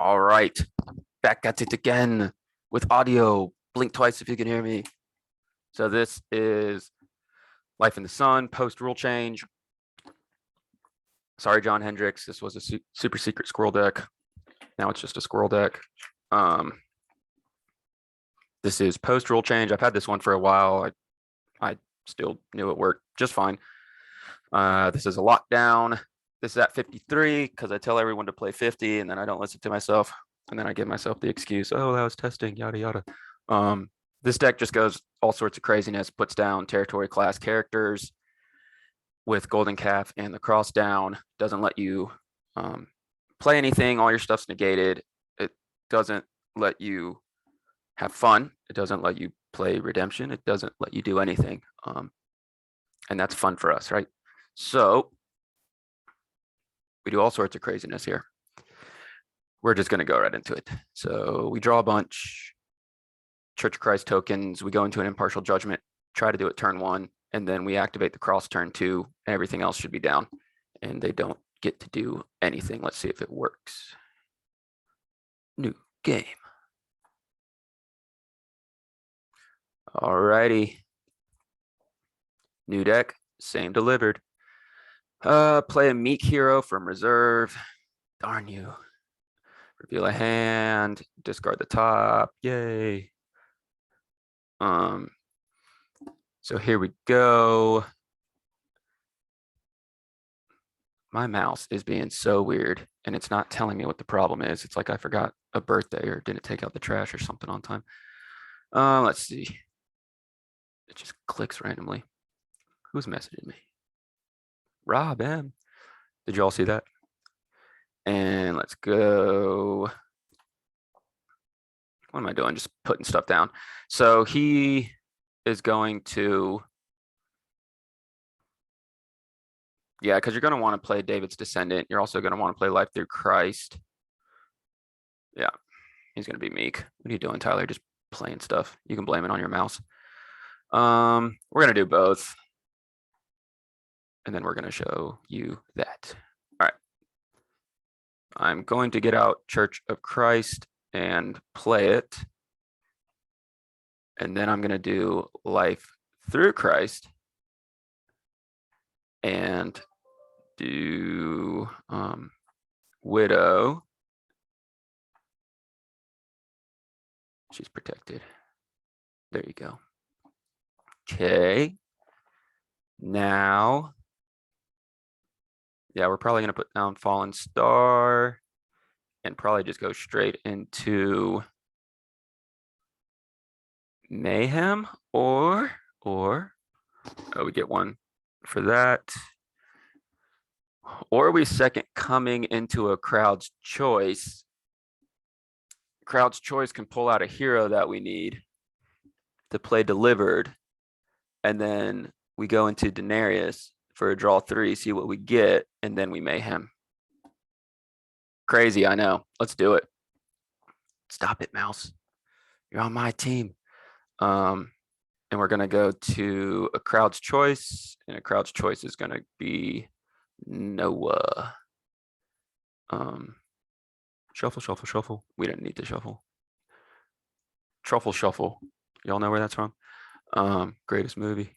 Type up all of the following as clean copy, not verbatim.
All right, back at it again with audio. Blink twice if you can hear me. So this is Life in the Sun post rule change. Sorry, John Hendricks. This was a super secret squirrel deck. Now it's just a squirrel deck. This is post rule change. I've had this one for a while. I still knew it worked just fine. This is a lockdown. This is at 53 because I tell everyone to play 50 and then I don't listen to myself. And then I give myself the excuse, oh, that was testing, yada, yada. This deck just goes all sorts of craziness, puts down territory class characters with Golden Calf and the cross down, doesn't let you play anything, all your stuff's negated. It doesn't let you have fun. It doesn't let you play redemption. It doesn't let you do anything. And that's fun for us, right? So we do all sorts of craziness here. We're just going to go right into it. So we draw a bunch, Church of Christ tokens, we go into an impartial judgment, try to do it turn 1, and then we activate the cross turn 2, and everything else should be down. And they don't get to do anything. Let's see if it works. New game. All righty. New deck, same delivered. Play a Meek hero from reserve. Darn you. Reveal a hand, discard the top, yay. So here we go. My mouse is being so weird and it's not telling me what the problem is. It's like I forgot a birthday or didn't take out the trash or something on time. Let's see. It just clicks randomly. Who's messaging me? Rob M. Did you all see that? And let's go. What am I doing? Just putting stuff down. So he is going to, yeah, because you're going to want to play David's Descendant. You're also going to want to play Life Through Christ. Yeah, he's going to be Meek. What are you doing, Tyler? Just playing stuff. You can blame it on your mouse. We're going to do both. And then we're going to show you that. All right. I'm going to get out Church of Christ and play it. And then I'm going to do Life Through Christ and do Widow. She's protected. There you go. Okay. Now, yeah, we're probably going to put down Fallen Star and probably just go straight into Mayhem or oh, we get one for that. Or we second coming into a Crowd's Choice. Crowd's Choice can pull out a hero that we need to play delivered. And then we go into Denarius for a draw 3, see what we get, and then we Mayhem. Crazy, I know. Let's do it. Stop it, mouse. You're on my team. And we're going to go to a Crowd's Choice, and a Crowd's Choice is going to be Noah. Shuffle, shuffle, shuffle. We didn't need to shuffle. Truffle Shuffle. Y'all know where that's from? Greatest movie.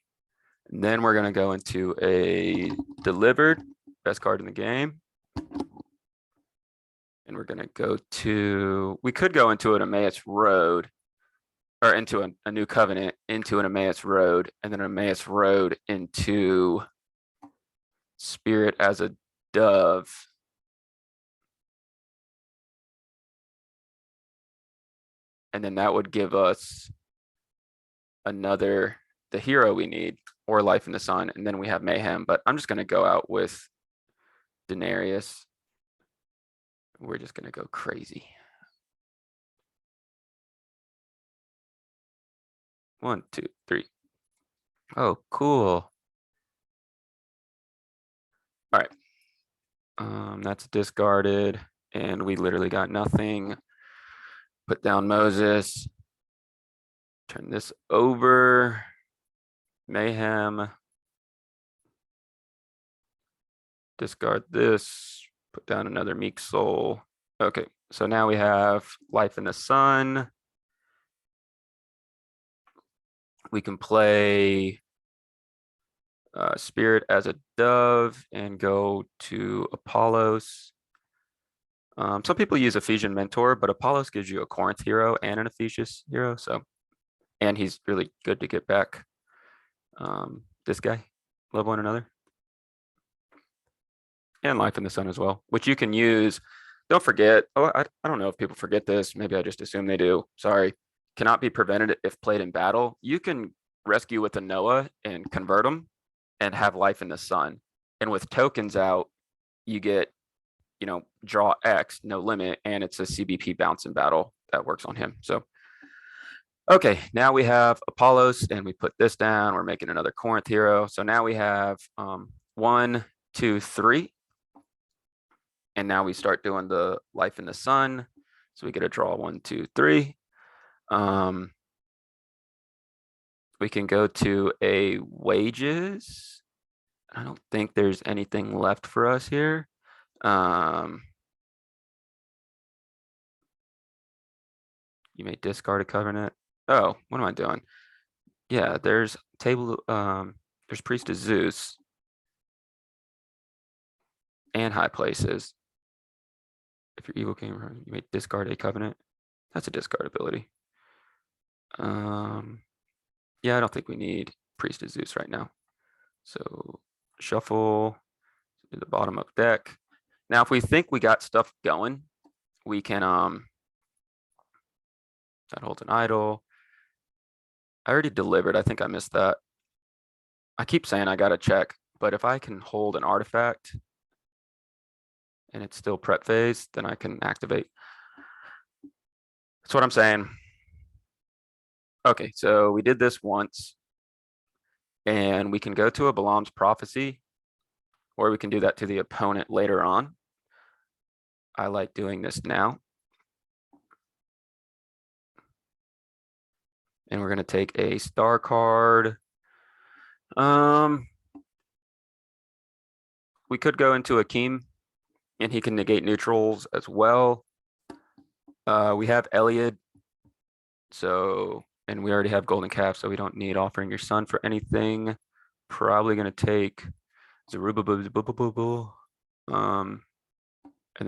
And then we're going to go into a Delivered, best card in the game. And we're going to go to, we could go into an Emmaus Road, or into a New Covenant, into an Emmaus Road, and then Emmaus Road into Spirit as a Dove. And then that would give us another, the hero we need, or Life in the Sun, and then we have Mayhem. But I'm just going to go out with Denarius. We're just going to go crazy. 1, 2, 3. Oh, cool. All right. That's discarded, and we literally got nothing. Put down Moses. Turn this over. Mayhem. Discard this. Put down another Meek Soul. Okay, so now we have Life in the Sun. We can play Spirit as a Dove and go to Apollos. Some people use Ephesian Mentor, but Apollos gives you a Corinth hero and an Ephesians hero. So, and he's really good to get back. This guy, love one another. And Life in the Sun as well, which you can use. Don't forget. Oh, I don't know if people forget this. Maybe I just assume they do. Sorry. Cannot be prevented if played in battle. You can rescue with a Noah and convert them and have Life in the Sun. And with tokens out, you get, draw X, no limit, and it's a CBP bounce in battle that works on him. So, okay, now we have Apollos and we put this down. We're making another Corinth hero. So now we have 1, 2, 3. And now we start doing the Life in the Sun. So we get a draw 1, 2, 3. We can go to a wages. I don't think there's anything left for us here. You may discard a covenant. Oh, what am I doing? Yeah, there's table. There's Priest of Zeus and High Places. If your evil king, you may discard a covenant. That's a discard ability. Yeah, I don't think we need Priest of Zeus right now. So shuffle to the bottom of deck. Now, if we think we got stuff going, we can that holds an idol. I already delivered. I think I missed that. I keep saying I gotta check, but if I can hold an artifact and it's still prep phase, then I can activate. That's what I'm saying. Okay, so we did this once. And we can go to a Balaam's prophecy, or we can do that to the opponent later on. I like doing this now. And we're going to take a star card. We could go into Akeem, and he can negate neutrals as well. We have Elliot, so, and we already have Golden Calf, so we don't need Offering Your Son for anything. Probably going to take Zerubbabel. And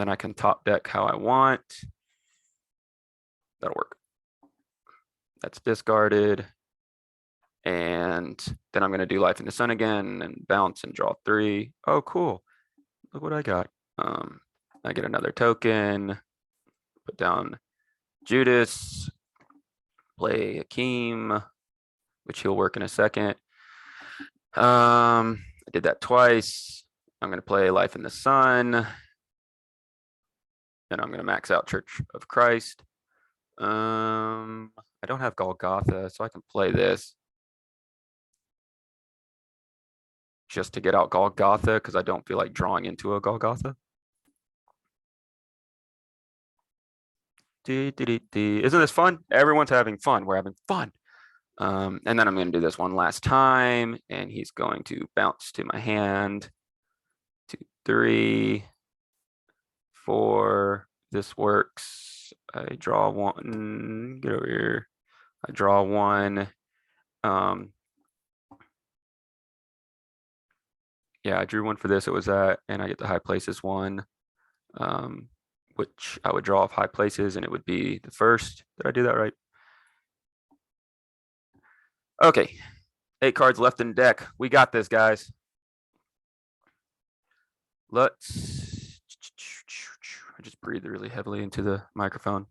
then I can top deck how I want. That'll work. That's discarded. And then I'm going to do Life in the Sun again and bounce and draw 3. Oh, cool. Look what I got. I get another token, put down Judas, play Akeem, which he'll work in a second. I did that twice. I'm going to play Life in the Sun. And I'm going to max out Church of Christ. I don't have Golgotha, so I can play this just to get out Golgotha because I don't feel like drawing into a Golgotha. Isn't this fun? Everyone's having fun. We're having fun. And then I'm going to do this one last time, and he's going to bounce to my hand. 2, 3, 4. This works. I draw 1. Get over here. I draw 1. Yeah, I drew 1 for this. It was that, and I get the High Places 1, which I would draw off High Places, and it would be the first. Did I do that right? Okay, 8 cards left in deck. We got this, guys. Let's. I just breathed really heavily into the microphone.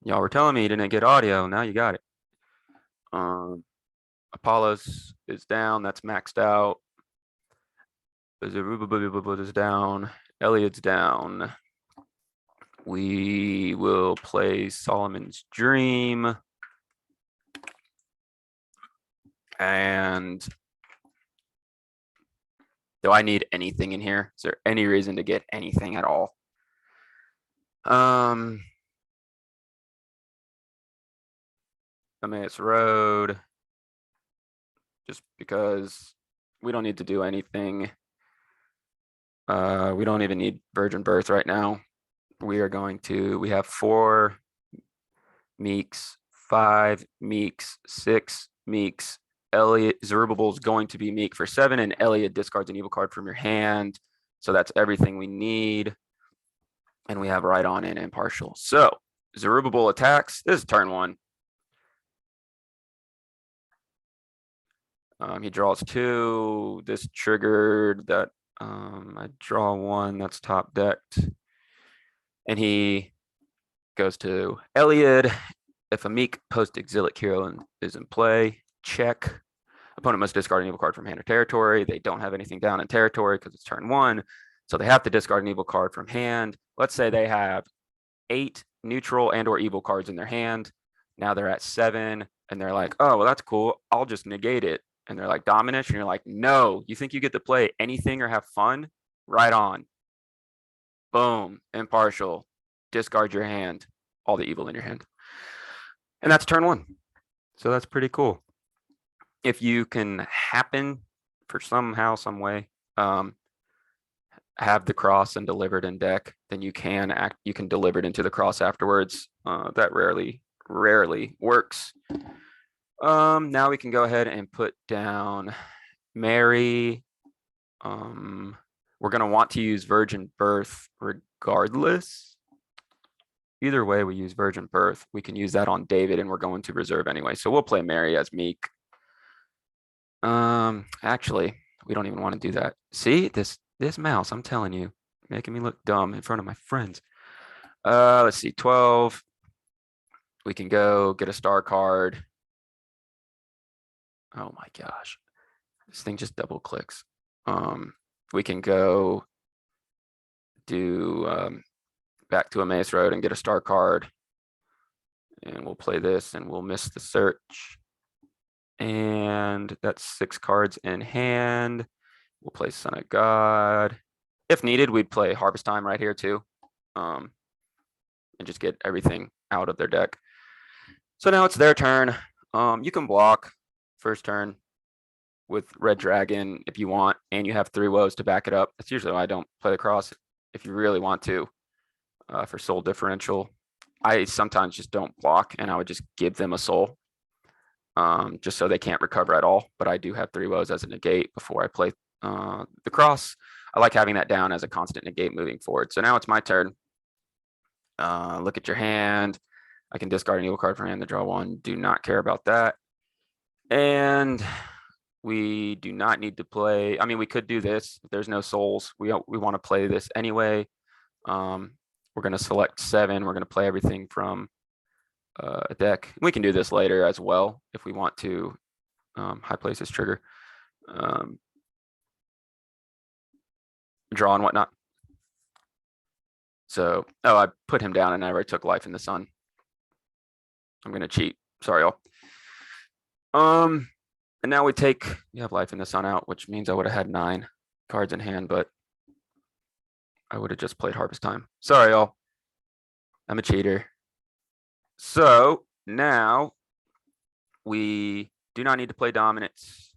Y'all were telling me you didn't get audio. Now you got it. Apollos is down. That's maxed out. Zerubbabel is down. Elliot's down. We will play Solomon's Dream. And do I need anything in here? Is there any reason to get anything at all? Emmaus Road. Just because we don't need to do anything. We don't even need Virgin Birth right now. we have 4 Meeks, 5 Meeks, 6 Meeks. Elliot Zerubbabel is going to be Meek for 7, and Elliot discards an evil card from your hand. So that's everything we need. And we have right on and impartial. So Zerubbabel attacks. This is turn 1. He draws 2. This triggered that. I draw 1 that's top decked. And he goes to Elliot. If a Meek post-exilic hero is in play, check. Opponent must discard an evil card from hand or territory. They don't have anything down in territory because it's turn 1. So they have to discard an evil card from hand. Let's say they have 8 neutral and or evil cards in their hand. Now they're at 7 and they're like, oh, well, that's cool. I'll just negate it. And they're like, Dominish. And you're like, no, you think you get to play anything or have fun? Right on. Boom. Impartial. Discard your hand. All the evil in your hand. And that's turn 1. So that's pretty cool. If you can happen for somehow, some way, have the cross and deliver it in deck, then you can deliver it into the cross afterwards. That rarely works. Now we can go ahead and put down Mary. We're gonna want to use Virgin Birth regardless. Either way, we use Virgin Birth. We can use that on David, and we're going to reserve anyway. So we'll play Mary as Meek. Actually, we don't even want to do that. See, this mouse, I'm telling you, making me look dumb in front of my friends. Let's see, 12. We can go get a star card. Oh my gosh, this thing just double clicks. We can go do back to Emmaus Road and get a star card. And we'll play this and we'll miss the search. And that's 6 cards in hand. We'll play Son of God. If needed, we'd play Harvest Time right here too. And just get everything out of their deck. So now it's their turn. You can block first turn with Red Dragon if you want, and you have 3 woes to back it up. That's usually why I don't play the cross. If you really want to, for soul differential, I sometimes just don't block, and I would just give them a soul, just so they can't recover at all. But I do have 3 woes as a negate before I play the cross. I like having that down as a constant negate moving forward. So now it's my turn. Look at your hand. I can discard an evil card from hand to draw 1. Do not care about that. And we do not need to play. I mean, we could do this. If there's no souls, we want to play this anyway. We're going to select 7. We're going to play everything from a deck. We can do this later as well if we want to. High places trigger. Draw and whatnot. So, oh, I put him down and I already took Life in the Sun. I'm going to cheat. Sorry, y'all. And now we have Life in the Sun out, which means I would have had 9 cards in hand, but I would have just played Harvest Time. Sorry, y'all. I'm a cheater. So now we do not need to play Dominance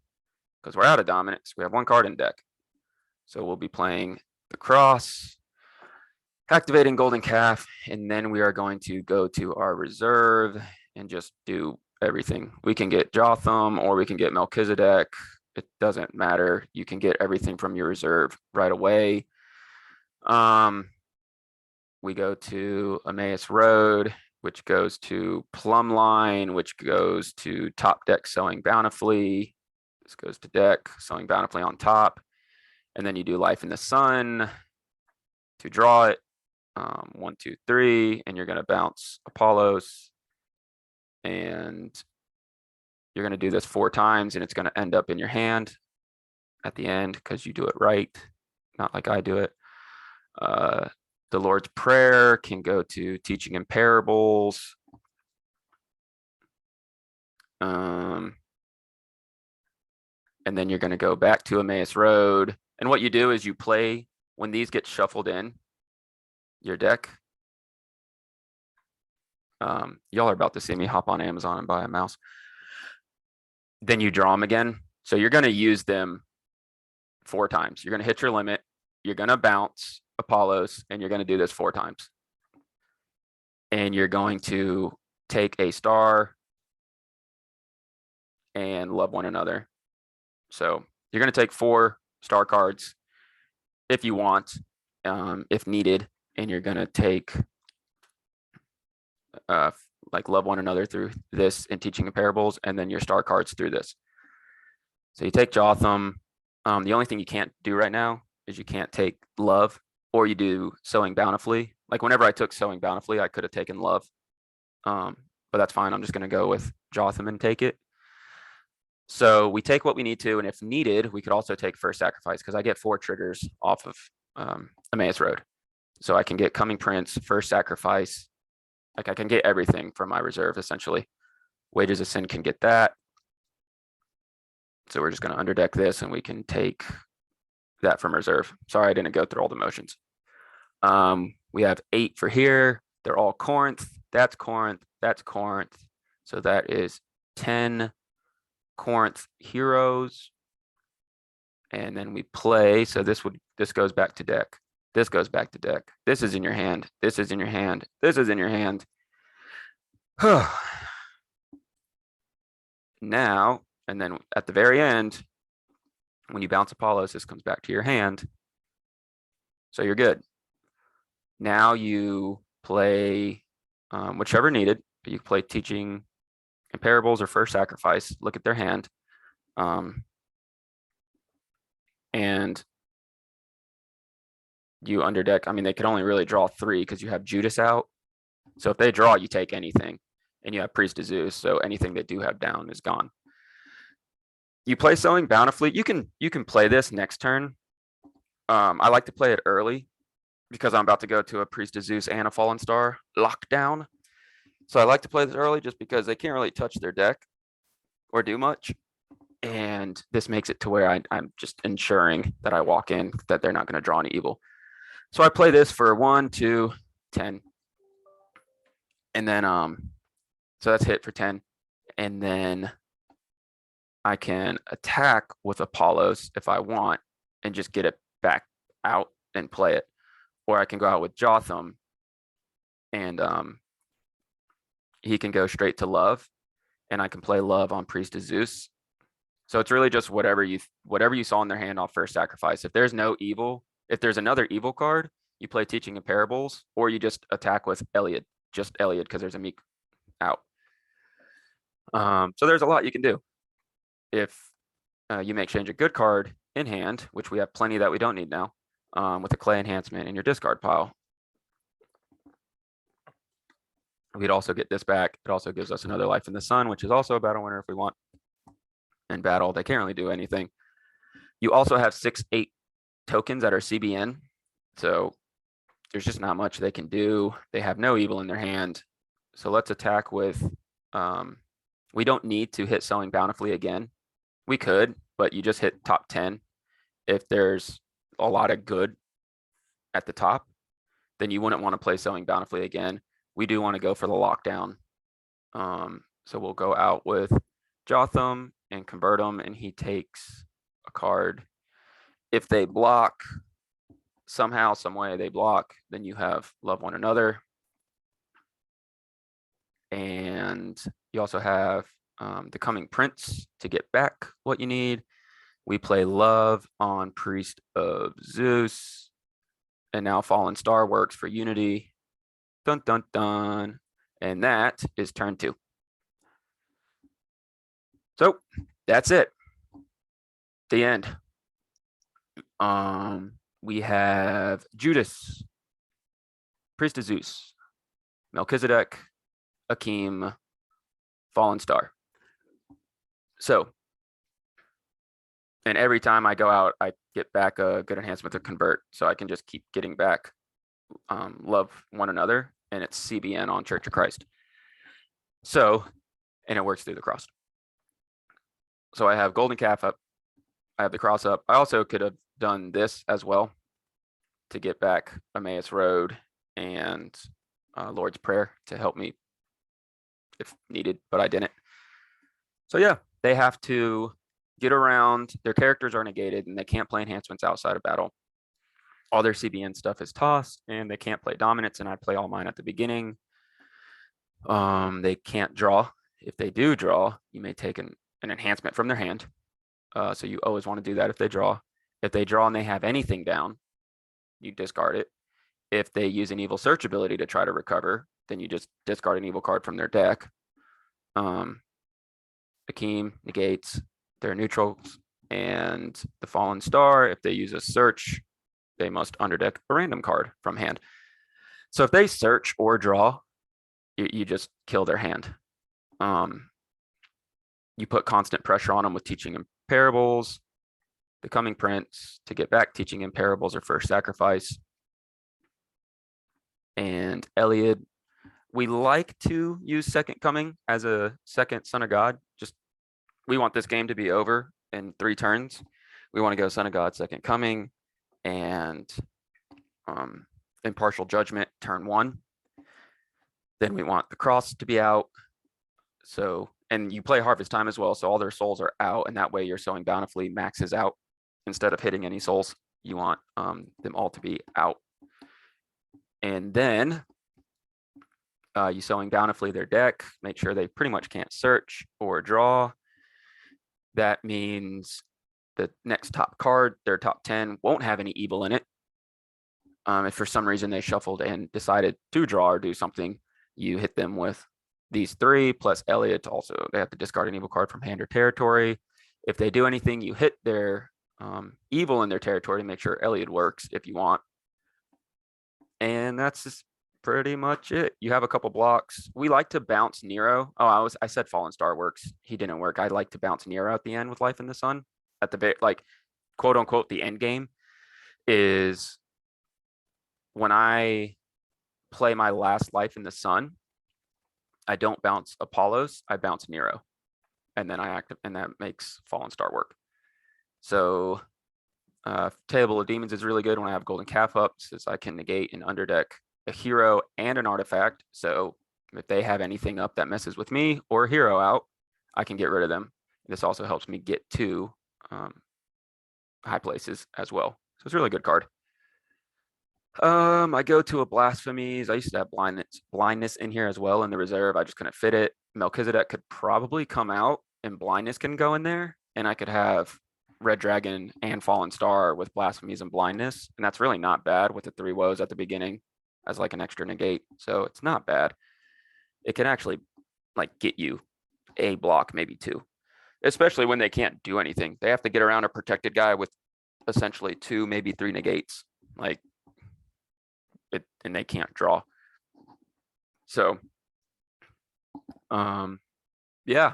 because we're out of Dominance. We have 1 card in deck. So we'll be playing the cross, activating Golden Calf, and then we are going to go to our reserve and just do everything. We can get Jotham or we can get Melchizedek. It doesn't matter. You can get everything from your reserve right away. We go to Emmaus Road, which goes to Plumbline, which goes to top deck Sowing Bountifully. This goes to deck Sowing Bountifully on top. And then you do Life in the Sun to draw it. 1, 2, 3, and you're going to bounce Apollos. And you're going to do this 4 times, and it's going to end up in your hand at the end because you do it right, not like I do it. The Lord's Prayer can go to Teaching in Parables. And then you're going to go back to Emmaus Road. And what you do is you play, when these get shuffled in your deck, y'all are about to see me hop on Amazon and buy a mouse. Then you draw them again. So you're going to use them 4 times. You're going to hit your limit. You're going to bounce Apollos, and you're going to do this 4 times. and you're going to take a star and love one another. So you're going to take 4 star cards if you want, if needed, and you're going to take like love one another through this and teaching of parables, and then your star cards through this. So you take Jotham. The only thing you can't do right now is you can't take love, or you do sowing bountifully. Like whenever I took sowing bountifully, I could have taken love, but that's fine. I'm just going to go with Jotham and take it. So we take what we need to, and if needed, we could also take first sacrifice, because I get 4 triggers off of Emmaus Road. So I can get Coming Prince, first sacrifice. Like I can get everything from my reserve, essentially. Wages of Sin can get that. So we're just going to underdeck this, and we can take that from reserve. Sorry, I didn't go through all the motions. We have 8 for here. They're all Corinth. That's Corinth. That's Corinth. So that is 10 Corinth heroes. And then we play. So this goes back to deck. This goes back to deck. This is in your hand. This is in your hand. This is in your hand. Now, and then at the very end, when you bounce Apollos, this comes back to your hand. So you're good. Now you play whichever needed. You play Teaching and Parables or First Sacrifice. Look at their hand. And you underdeck. I mean, they could only really draw 3 because you have Judas out. So if they draw, you take anything. And you have Priest of Zeus. So anything they do have down is gone. You play Sowing Bountifully. You can play this next turn. I like to play it early because I'm about to go to a Priest of Zeus and a Fallen Star lockdown. So I like to play this early just because they can't really touch their deck or do much. And this makes it to where I'm just ensuring that I walk in that they're not going to draw any evil. So I play this for 1, 2, 10. And then, so that's hit for 10. And then I can attack with Apollos if I want and just get it back out and play it. Or I can go out with Jotham and he can go straight to love, and I can play love on Priest of Zeus. So it's really just whatever you saw in their hand off first sacrifice. If there's no evil, if there's another evil card, you play Teaching of Parables, or you just attack with Elliot, just Elliot, because there's a Meek out. So there's a lot you can do. If you make change a good card in hand, which we have plenty that we don't need now, with a clay enhancement in your discard pile. We'd also get this back. It also gives us another Life in the Sun, which is also a battle winner if we want. And battle, they can't really do anything. You also have 6, 8 tokens that are CBN. So there's just not much they can do. They have no evil in their hand. So let's attack with, we don't need to hit Sowing Bountifully again. We could, but you just hit top 10. If there's a lot of good at the top, then you wouldn't want to play Sowing Bountifully again. We do want to go for the lockdown. So we'll go out with Jotham and convert him, and he takes a card. If they block, somehow, some way they block, then you have Love One Another. And you also have the Coming Prince to get back what you need. We play love on Priest of Zeus. And now Fallen Star works for Unity. Dun, dun, dun. And that is turn 2. So that's it. The end. We have Judas, Priest of Zeus, Melchizedek, Akeem, Fallen Star. So, and every time I go out, I get back a good enhancement to convert. So I can just keep getting back Love One Another, and it's CBN on Church of Christ. So, and it works through the cross. So I have Golden Calf up. I have the cross up. I also could have done this as well to get back Emmaus Road and Lord's Prayer to help me if needed, but I didn't. So yeah, they have to get around. Their characters are negated and they can't play enhancements outside of battle. All their CBN stuff is tossed and they can't play dominance, and I play all mine at the beginning. They can't draw. If they do draw, you may take an enhancement from their hand. So you always want to do that if they draw. If they draw and they have anything down, you discard it. If they use an evil search ability to try to recover, then you just discard an evil card from their deck. Akeem negates their neutrals, and the Fallen Star, if they use a search, they must underdeck a random card from hand. So if they search or draw, you just kill their hand. You put constant pressure on them with Teaching Imparables, Becoming Prince to get back Teaching Imparables or First Sacrifice. And Elliot, we like to use Second Coming as a second Son of God. Just we want this game to be over in 3 turns. We want to go Son of God, Second Coming, and Impartial Judgment turn 1. Then we want the cross to be out. So, and you play Harvest Time as well, so all their souls are out, and that way your Sowing Bountifully maxes out. Instead of hitting any souls, you want them all to be out. And then you Sowing Bountifully their deck, make sure they pretty much can't search or draw. That means the next top card, their top 10, won't have any evil in it. If for some reason they shuffled and decided to draw or do something, you hit them with these 3 plus Elliot. Also, they have to discard an evil card from hand or territory. If they do anything, you hit their evil in their territory to make sure Elliot works if you want. And that's just pretty much it. You have a couple blocks. We like to bounce Nero. Oh, I said Fallen Star works. He didn't work. I like to bounce Nero at the end with Life in the Sun. At the bit, like quote unquote, the end game is when I play my last Life in the Sun. I don't bounce Apollos. I bounce Nero, and then I active, and that makes Fallen Star work. So Table of Demons is really good when I have Golden Calf up, since I can negate and underdeck a hero and an artifact. So if they have anything up that messes with me or a hero out, I can get rid of them. This also helps me get to high places as well. So it's a really good card. I go to a Blasphemies. I used to have blindness in here as well in the reserve. I just couldn't fit it. Melchizedek could probably come out and blindness can go in there, and I could have Red Dragon and Fallen Star with Blasphemies and blindness, and that's really not bad with the 3 woes at the beginning as like an extra negate. So it's not bad. It can actually like get you a block, maybe 2, especially when they can't do anything. They have to get around a protected guy with essentially 2, maybe 3 negates, like it, and they can't draw. So, yeah,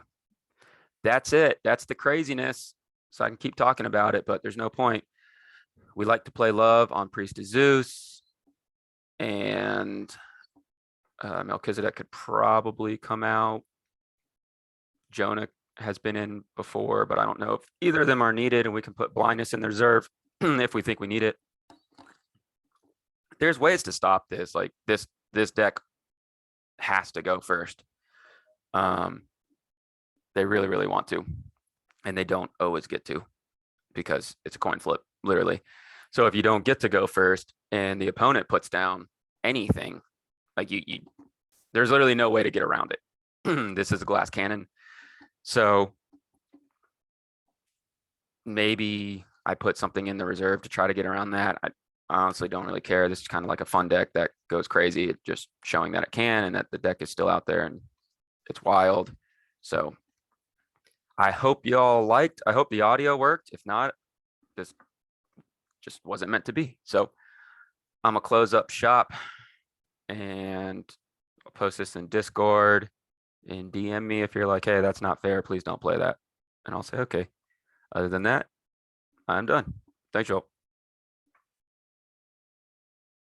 that's it. That's the craziness. So I can keep talking about it, but there's no point. We like to play love on Priest of Zeus, and Melchizedek could probably come out. Jonah has been in before, but I don't know if either of them are needed, and we can put blindness in the reserve if we think we need it. There's ways to stop this. Like this deck has to go first. They really, really want to, and they don't always get to because it's a coin flip, literally. So if you don't get to go first and the opponent puts down anything, like you there's literally no way to get around it. This is a glass cannon. So maybe I put something in the reserve to try to get around that. I honestly don't really care. This is kind of like a fun deck that goes crazy. It's just showing that it can and that the deck is still out there and it's wild. So I hope y'all liked. I hope the audio worked. If not, this just wasn't meant to be. So I'm gonna close up shop and I'll post this in Discord and DM me if you're like, hey, that's not fair. Please don't play that. And I'll say, okay. Other than that, I'm done. Thanks, y'all.